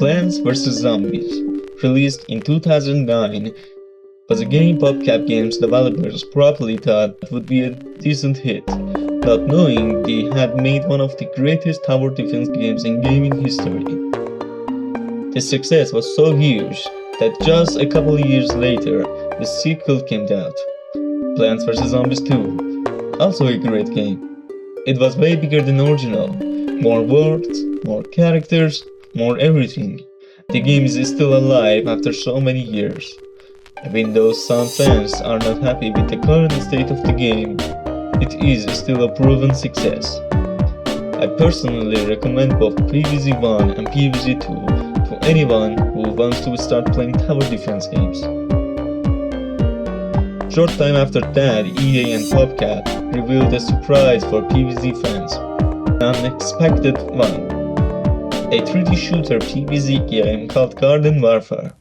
Plants vs. Zombies, released in 2009, was a game PopCap Games developers probably thought would be a decent hit, not knowing they had made one of the greatest tower defense games in gaming history. The success was so huge that just a couple years later, the sequel came out, Plants vs. Zombies 2, also a great game. It was way bigger than original, more worlds, more characters, more everything. The game is still alive after so many years. Even though some fans are not happy with the current state of the game, it is still a proven success. I personally recommend both PvZ1 and PvZ2 to anyone who wants to start playing tower defense games. Short time after that, EA and PopCap revealed a surprise for PvZ fans, an unexpected one. A 3D shooter PvZ game called Garden Warfare.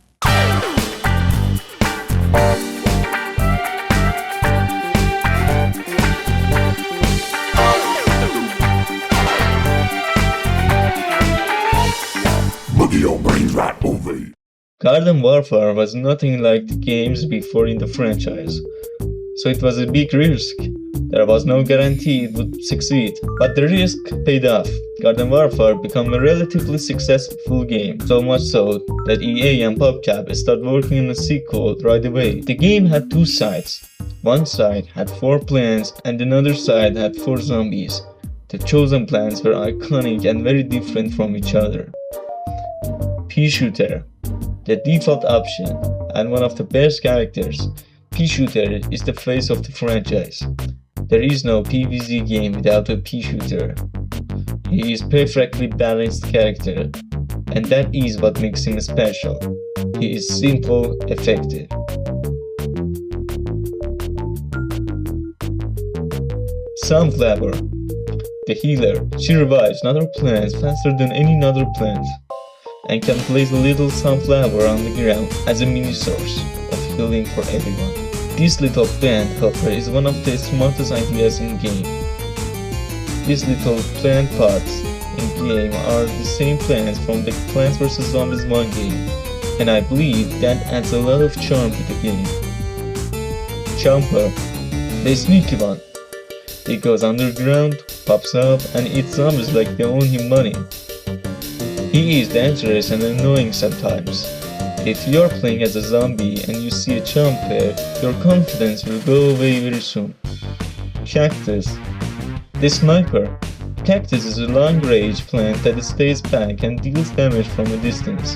Garden Warfare was nothing like the games before in the franchise, so it was a big risk. There was no guarantee it would succeed, but the risk paid off. Garden Warfare became a relatively successful game, so much so that EA and PopCap started working on a sequel right away. The game had two sides. One side had 4 plants and another side had 4 zombies. The chosen plants were iconic and very different from each other. P-Shooter, the default option and one of the best characters. P-Shooter is the face of the franchise. There is no PvZ game without a P-Shooter. He is perfectly balanced character, and that is what makes him special. He is simple, effective. Sunflower, the healer. She revives other plants faster than any other plant, and can place a little sunflower on the ground as a mini source of healing for everyone. This little plant helper is one of the smartest ideas in game. These little plant pots in game are the same plants from the Plants vs. Zombies 1 game, and I believe that adds a lot of charm to the game. Chomper, the sneaky one. He goes underground, pops up, and eats zombies like they own him money. He is dangerous and annoying sometimes. If you're playing as a zombie and you see a Chomper, your confidence will go away very soon. Cactus, the sniper. Cactus is a long-range plant that stays back and deals damage from a distance.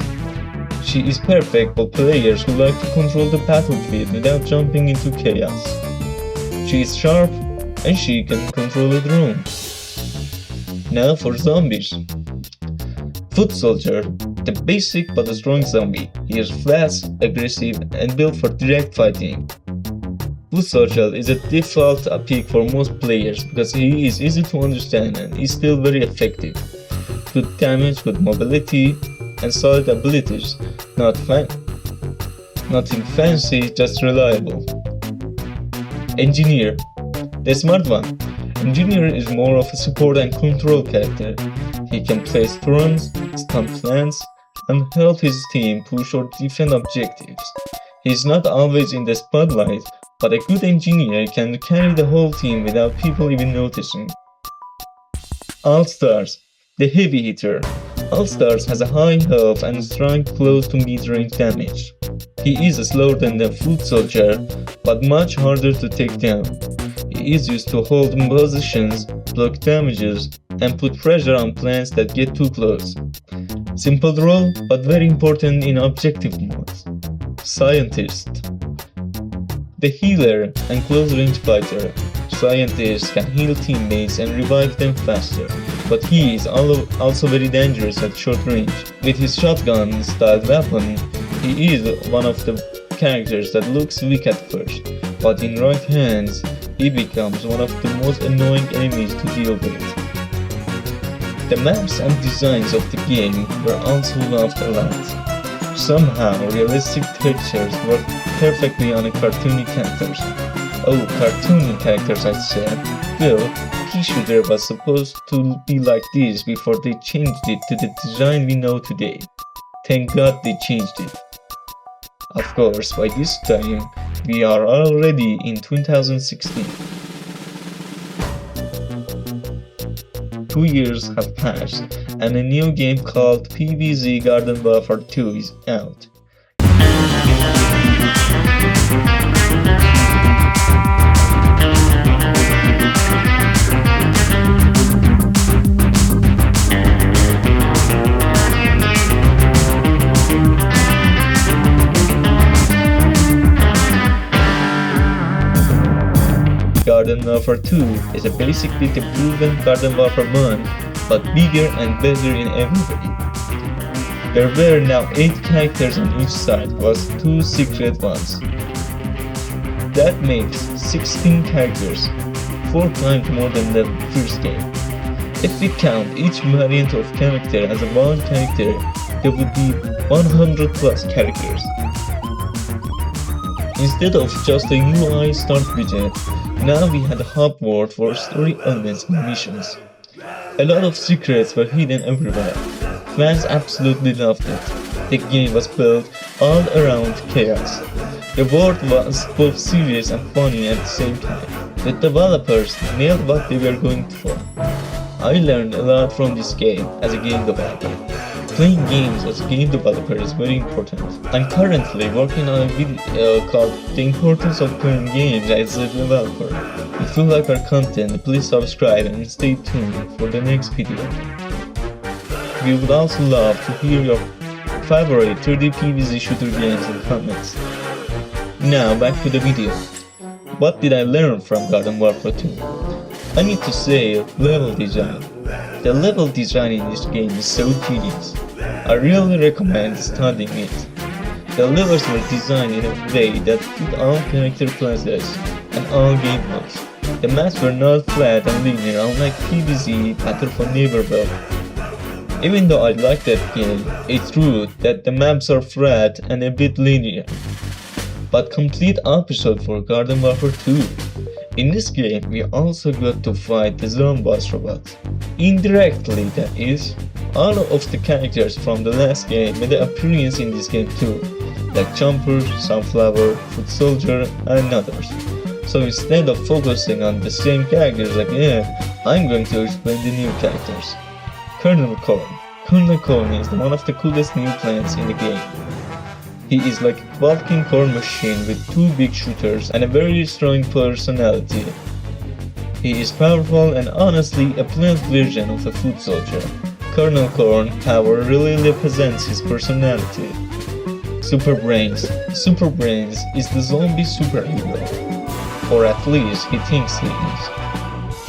She is perfect for players who like to control the battlefield without jumping into chaos. She is sharp and she can control a drone. Now for zombies. Foot Soldier, the basic but strong zombie. He is fast, aggressive, and built for direct fighting. Foot Soldier is a default pick for most players because he is easy to understand and is still very effective. Good damage, good mobility, and solid abilities. Nothing fancy, just reliable. Engineer, the smart one. Engineer is more of a support and control character. He can place drones, stun plants, and help his team push or defend objectives. He is not always in the spotlight, but a good engineer can carry the whole team without people even noticing. All-Stars, the heavy hitter. All-Stars has a high health and strong close to mid-range damage. He is slower than the Foot Soldier, but much harder to take down. He is used to hold positions, block damages, and put pressure on plants that get too close. Simple role, but very important in objective modes. Scientist, the healer and close-range fighter. Scientist can heal teammates and revive them faster, but he is also very dangerous at short range. With his shotgun-style weapon, he is one of the characters that looks weak at first, but in right hands, he becomes one of the most annoying enemies to deal with. The maps and designs of the game were also loved a lot. Somehow, realistic textures work perfectly on cartoony characters. Oh, cartoony characters, I said. Well, P-Shooter was supposed to be like this before they changed it to the design we know today. Thank God they changed it. Of course, by this time, we are already in 2016. 2 years have passed, and a new game called PvZ Garden Warfare 2 is out. Garden Warfare 2 is basically the proven Garden Warfare 1, but bigger and better in every way. There were now 8 characters on each side plus 2 secret ones. That makes 16 characters, 4 times more than the first game. If we count each variant of character as a one character, there would be 100 plus characters. Instead of just a UI start widget, now we had a hub world for story elements and missions. A lot of secrets were hidden everywhere. Fans absolutely loved it. The game was built all around chaos. The world was both serious and funny at the same time. The developers nailed what they were going for. I learned a lot from this game as a game developer. Playing games as a game developer is very important. I'm currently working on a video called The Importance of Playing Games as a Developer. If you like our content, please subscribe and stay tuned for the next video. We would also love to hear your favorite 3D PvZ shooter games in the comments. Now back to the video. What did I learn from Garden Warfare 2? I need to say level design. The level design in this game is so genius. I really recommend studying it. The levels were designed in a way that fit all character classes and all game modes. The maps were not flat and linear unlike PvZ Battle for Neighborville. Even though I like that game, it's true that the maps are flat and a bit linear. But complete opposite for Garden Warfare 2. In this game, we also got to fight the Zombies robots. Indirectly, that is. All of the characters from the last game made an appearance in this game too, like Jumper, Sunflower, Foot Soldier, and others. So instead of focusing on the same characters again, I'm going to explain the new characters. Colonel Corn. Colonel Corn is one of the coolest new plants in the game. He is like a walking corn machine with 2 big shooters and a very strong personality. He is powerful and honestly a plant version of a Foot Soldier. Colonel Corn power really represents his personality. Super Brains. Super Brains is the zombie superhero, or at least he thinks he is.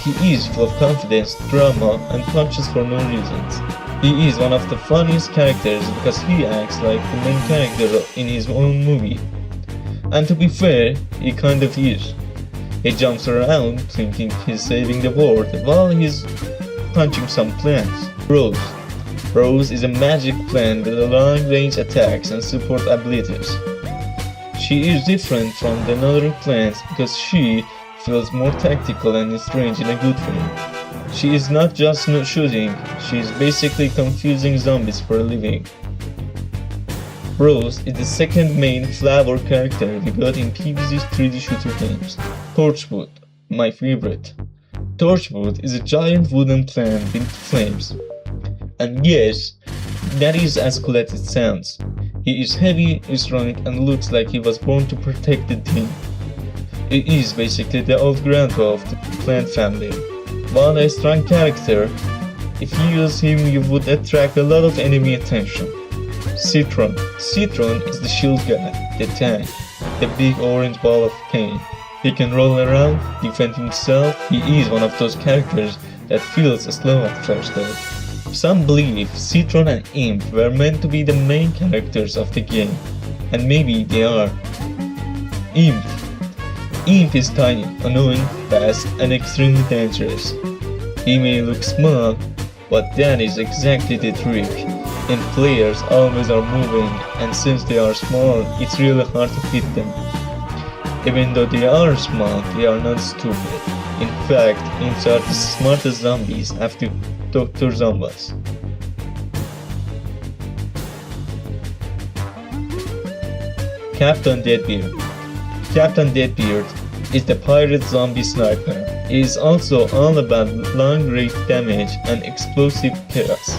He is full of confidence, drama, and punches for no reasons. He is one of the funniest characters because he acts like the main character in his own movie. And to be fair, he kind of is. He jumps around thinking he's saving the world while he's punching some plants. Rose. Rose is a magic plant with long-range attacks and support abilities. She is different from the other plants because she feels more tactical and strange in a good way. She is not just shooting, she is basically confusing zombies for a living. Rose is the second main flower character we got in PvZ's 3D shooter games. Torchwood, my favorite. Torchwood is a giant wooden plant with flames. And yes, that is as cool as it sounds. He is heavy, strong, and looks like he was born to protect the team. He is basically the old grandpa of the plant family. While a strong character, if you use him you would attract a lot of enemy attention. Citron. Citron is the shield guy, the tank, the big orange ball of pain. He can roll around, defend himself. He is one of those characters that feels slow at first though. Some believe Citron and Imp were meant to be the main characters of the game, and maybe they are. Imp. Imp is tiny, annoying, fast, and extremely dangerous. He may look small, but that is exactly the trick. And players always are moving, and since they are small, it's really hard to hit them. Even though they are small, they are not stupid. In fact, imps are the smartest zombies after Dr. Zombies. Captain Deadbeard. Captain Deadbeard is the pirate zombie sniper. He is also all about long range damage and explosive chaos.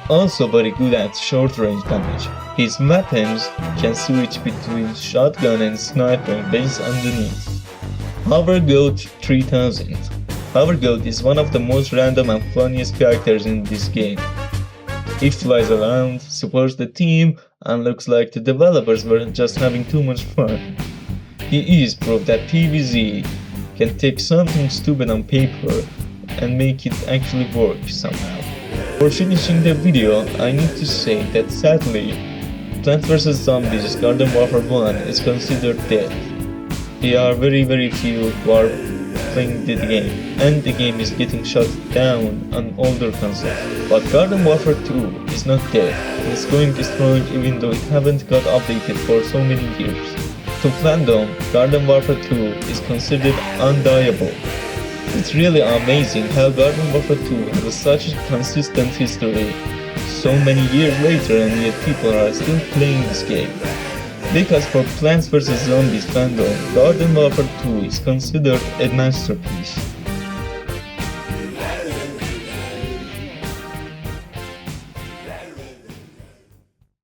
Also very good at short range damage. His weapons can switch between shotgun and sniper based on the needs. Hover Goat 3000. Hover Goat is one of the most random and funniest characters in this game. He flies around, supports the team, and looks like the developers were just having too much fun. He is proof that PvZ can take something stupid on paper and make it actually work somehow. For finishing the video, I need to say that sadly, Plants vs Zombies Garden Warfare 1 is considered dead. There are very few who are playing the game, and the game is getting shut down on older consoles. But Garden Warfare 2 is not dead. It's going strong even though it haven't got updated for so many years. To fandom, Garden Warfare 2 is considered undieable. It's really amazing how Garden Warfare 2 has such a consistent history so many years later, and yet people are still playing this game. Because for Plants vs Zombies fandom, Garden Warfare 2 is considered a masterpiece.